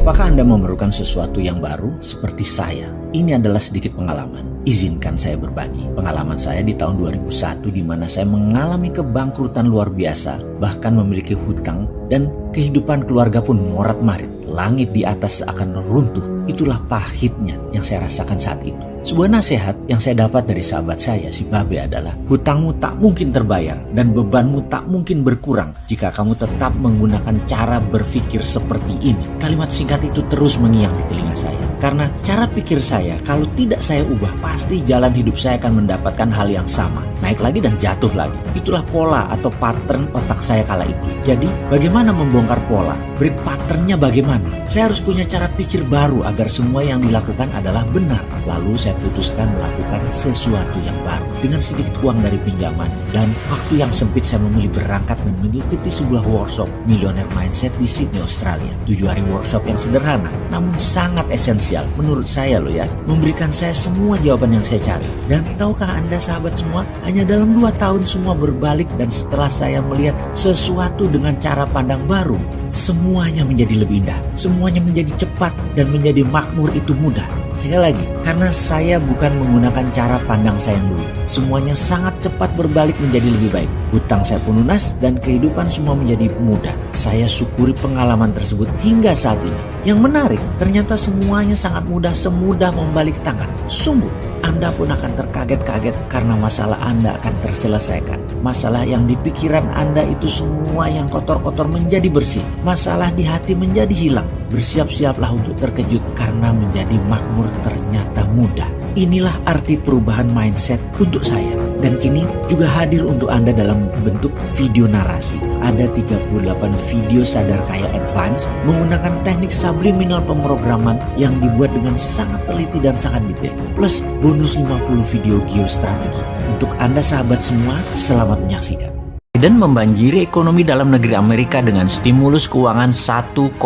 Apakah Anda memerlukan sesuatu yang baru seperti saya? Ini adalah sedikit pengalaman. Izinkan saya berbagi. Pengalaman saya di tahun 2001 di mana saya mengalami kebangkrutan luar biasa, bahkan memiliki hutang dan kehidupan keluarga pun morat-marit. Langit di atas akan runtuh. Itulah pahitnya yang saya rasakan saat itu. Sebuah nasihat yang saya dapat dari sahabat saya, si Babe, adalah hutangmu tak mungkin terbayar dan bebanmu tak mungkin berkurang jika kamu tetap menggunakan cara berpikir seperti ini. Kalimat singkat itu terus mengiang di telinga saya. Karena cara pikir saya, kalau tidak saya ubah, pasti jalan hidup saya akan mendapatkan hal yang sama. Naik lagi dan jatuh lagi. Itulah pola atau pattern otak saya kala itu. Jadi, bagaimana membongkar pola? Break patternnya bagaimana? Saya harus punya cara pikir baru agar semua yang dilakukan adalah benar. Lalu saya putuskan melakukan sesuatu yang baru. Dengan sedikit uang dari pinjaman dan waktu yang sempit, saya memilih berangkat dan mengikuti sebuah workshop Millionaire Mindset di Sydney, Australia. 7 hari workshop yang sederhana, namun sangat esensial menurut saya loh ya. Memberikan saya semua jawaban yang saya cari. Dan tahukah Anda sahabat semua, hanya dalam 2 tahun semua berbalik, dan setelah saya melihat sesuatu dengan cara pandang baru, semuanya menjadi lebih indah. Semuanya menjadi cepat dan menjadi makmur itu mudah. Sekali lagi, karena saya bukan menggunakan cara pandang saya yang dulu. Semuanya sangat cepat berbalik menjadi lebih baik. Hutang saya pun lunas dan kehidupan semua menjadi mudah. Saya syukuri pengalaman tersebut hingga saat ini. Yang menarik, ternyata semuanya sangat mudah, semudah membalik tangan. Sungguh, Anda pun akan terkaget-kaget karena masalah Anda akan terselesaikan. Masalah yang di pikiran Anda itu semua yang kotor-kotor menjadi bersih. Masalah di hati menjadi hilang. Bersiap-siaplah untuk terkejut karena menjadi makmur ternyata mudah. Inilah arti perubahan mindset untuk saya. Dan kini juga hadir untuk Anda dalam bentuk video narasi. Ada 38 video sadar kaya advance menggunakan teknik subliminal pemrograman yang dibuat dengan sangat teliti dan sangat detail. Plus bonus 50 video geostrategi. Untuk Anda sahabat semua, selamat menyaksikan. Biden membanjiri ekonomi dalam negeri Amerika dengan stimulus keuangan 1,9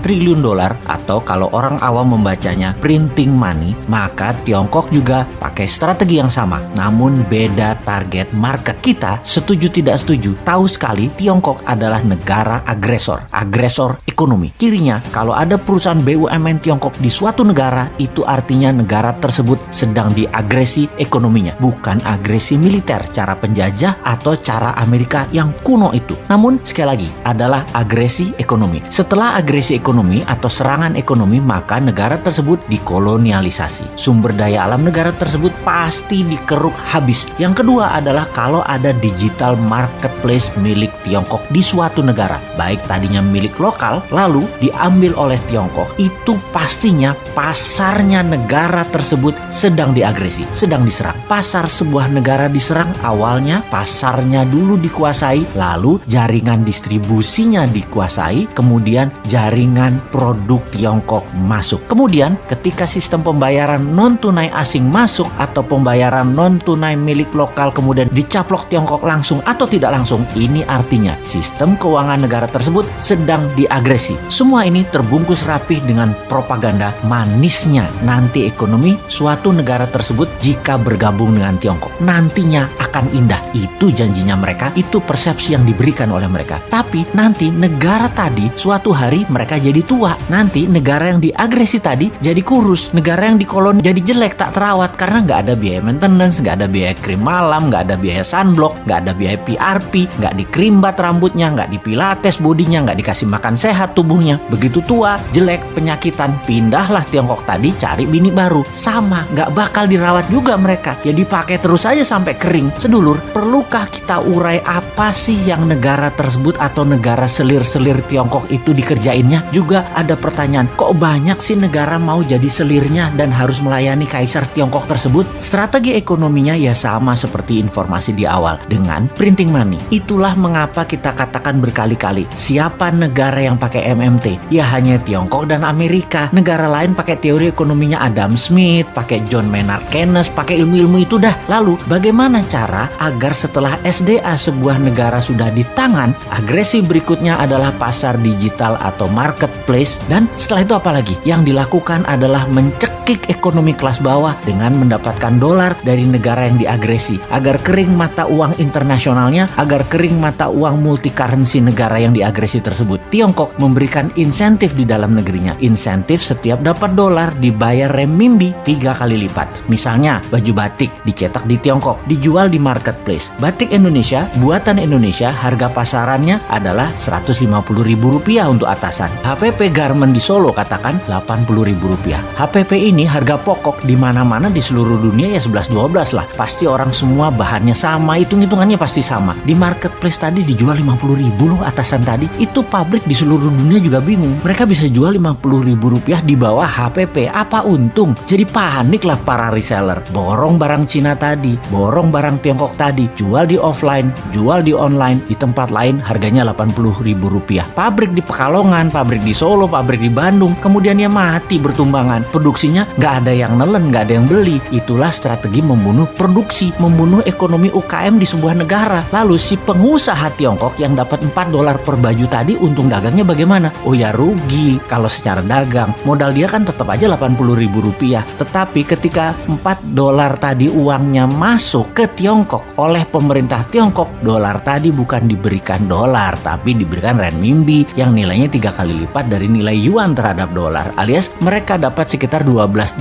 triliun dolar, atau kalau orang awam membacanya printing money. Maka Tiongkok juga pakai strategi yang sama, namun beda target market. Kita setuju tidak setuju, tahu sekali Tiongkok adalah negara agresor ekonomi. Kirinya, kalau ada perusahaan BUMN Tiongkok di suatu negara, itu artinya negara tersebut sedang diagresi ekonominya, bukan agresi militer, cara penjajah atau cara Amerika yang kuno itu. Namun sekali lagi adalah agresi ekonomi. Setelah agresi ekonomi atau serangan ekonomi, maka negara tersebut dikolonialisasi. Sumber daya alam negara tersebut pasti dikeruk habis. Yang kedua adalah kalau ada digital marketplace milik Tiongkok di suatu negara, baik tadinya milik lokal lalu diambil oleh Tiongkok, itu pastinya pasarnya negara tersebut sedang diagresi, sedang diserang. Pasar sebuah negara diserang, awalnya pasarnya dulu dikuasai, lalu jaringan distribusinya dikuasai, kemudian jaringan produk Tiongkok masuk. Kemudian ketika sistem pembayaran non-tunai asing masuk atau pembayaran non-tunai milik lokal kemudian dicaplok Tiongkok langsung atau tidak langsung, ini artinya sistem keuangan negara tersebut sedang diagresi. Semua ini terbungkus rapih dengan propaganda manisnya nanti ekonomi suatu negara tersebut jika bergabung dengan Tiongkok nantinya akan indah. Itu janjinya mereka, itu persepsi yang diberikan oleh mereka. Tapi nanti negara tadi suatu hari mereka jadi tua. Nanti negara yang diagresi tadi jadi kurus. Negara yang dikoloni jadi jelek, tak terawat karena nggak ada biaya maintenance, nggak ada biaya krim malam, nggak ada biaya sunblock, nggak ada biaya PRP, nggak dikrimbat rambutnya, nggak dipilates bodinya, nggak dikasih makan sehat tubuhnya. Begitu tua, jelek, penyakitan, pindahlah Tiongkok tadi cari bini baru. Sama, nggak bakal dirawat juga mereka. Ya dipakai terus aja sampai kering. Sedulur, perlukah kita urai apa sih yang negara tersebut atau negara selir-selir Tiongkok itu dikerjainnya? Juga ada pertanyaan, kok banyak sih negara mau jadi selirnya dan harus melayani kaisar Tiongkok tersebut? Strategi ekonominya ya sama seperti informasi di awal, dengan printing money. Itulah mengapa kita katakan berkali-kali, siapa negara yang pakai MMT? Ya hanya Tiongkok dan Amerika. Negara lain pakai teori ekonominya Adam Smith, pakai John Maynard Keynes, pakai ilmu-ilmu itu dah. Lalu bagaimana cara agar setelah SD PDA sebuah negara sudah di tangan, agresi berikutnya adalah pasar digital atau marketplace. Dan setelah itu apa lagi? Yang dilakukan adalah mencekik ekonomi kelas bawah dengan mendapatkan dolar dari negara yang diagresi agar kering mata uang internasionalnya, agar kering mata uang multi currency negara yang diagresi tersebut. Tiongkok memberikan insentif di dalam negerinya. Insentif setiap dapat dolar dibayar renminbi 3 kali lipat. Misalnya baju batik dicetak di Tiongkok, dijual di marketplace. Batik Indonesia, buatan Indonesia, harga pasarannya adalah Rp150.000 untuk atasan. HPP Garment di Solo katakan Rp80.000. HPP ini harga pokok di mana-mana di seluruh dunia ya 11-12 lah. Pasti orang semua bahannya sama, hitung-hitungannya pasti sama. Di marketplace tadi dijual Rp50.000 loh atasan tadi. Itu pabrik di seluruh dunia juga bingung. Mereka bisa jual Rp50.000 di bawah HPP. Apa untung? Jadi panik lah para reseller. Borong barang Cina tadi, borong barang Tiongkok tadi, jual di offline, jual di online, di tempat lain harganya Rp80.000. Pabrik di Pekalongan, pabrik di Solo, pabrik di Bandung, kemudian ya mati bertumbangan. Produksinya nggak ada yang nelen, nggak ada yang beli. Itulah strategi membunuh produksi, membunuh ekonomi UKM di sebuah negara. Lalu si pengusaha Tiongkok yang dapat $4 per baju tadi, untung dagangnya bagaimana? Oh ya rugi kalau secara dagang. Modal dia kan tetap aja Rp80.000. Tetapi ketika $4 tadi uangnya masuk ke Tiongkok oleh pemerintah Tiongkok, dolar tadi bukan diberikan dolar, tapi diberikan renminbi yang nilainya 3 kali lipat dari nilai yuan terhadap dolar, alias mereka dapat sekitar $12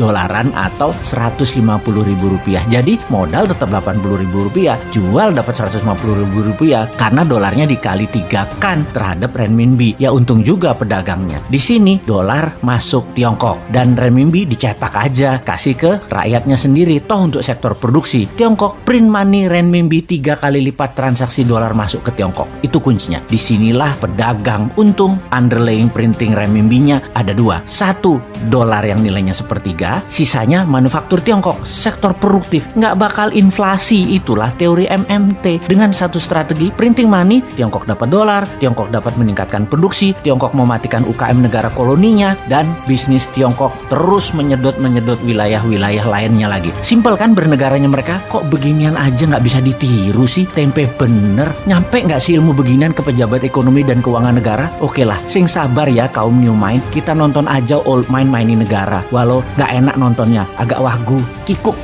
atau Rp150.000. Jadi modal tetap Rp80.000, jual dapat Rp150.000 karena dolarnya dikali 3 kan terhadap renminbi. Ya untung juga pedagangnya. Di sini dolar masuk Tiongkok dan renminbi dicetak aja, kasih ke rakyatnya sendiri. Toh untuk sektor produksi, Tiongkok print money renminbi 3 kali lipat transaksi dolar masuk ke Tiongkok. Itu kuncinya. Disinilah pedagang untung. Underlying printing renminbinya ada 2. 1, dolar yang nilainya sepertiga, sisanya manufaktur Tiongkok, sektor produktif, nggak bakal inflasi. Itulah teori MMT. Dengan satu strategi printing money, Tiongkok dapat dolar, Tiongkok dapat meningkatkan produksi, Tiongkok mematikan UKM negara koloninya, dan bisnis Tiongkok terus menyedot wilayah-wilayah lainnya lagi. Simpel kan bernegaranya mereka? Kok beginian aja nggak bisa ditiru sih? Tempe bener. Nyampe nggak sih ilmu beginian ke pejabat ekonomi dan keuangan negara? Oke lah, sing sabar ya kaum new mind. Kita nonton aja old mind mainin negara. Walau nggak enak nontonnya, agak wagu, kikuk.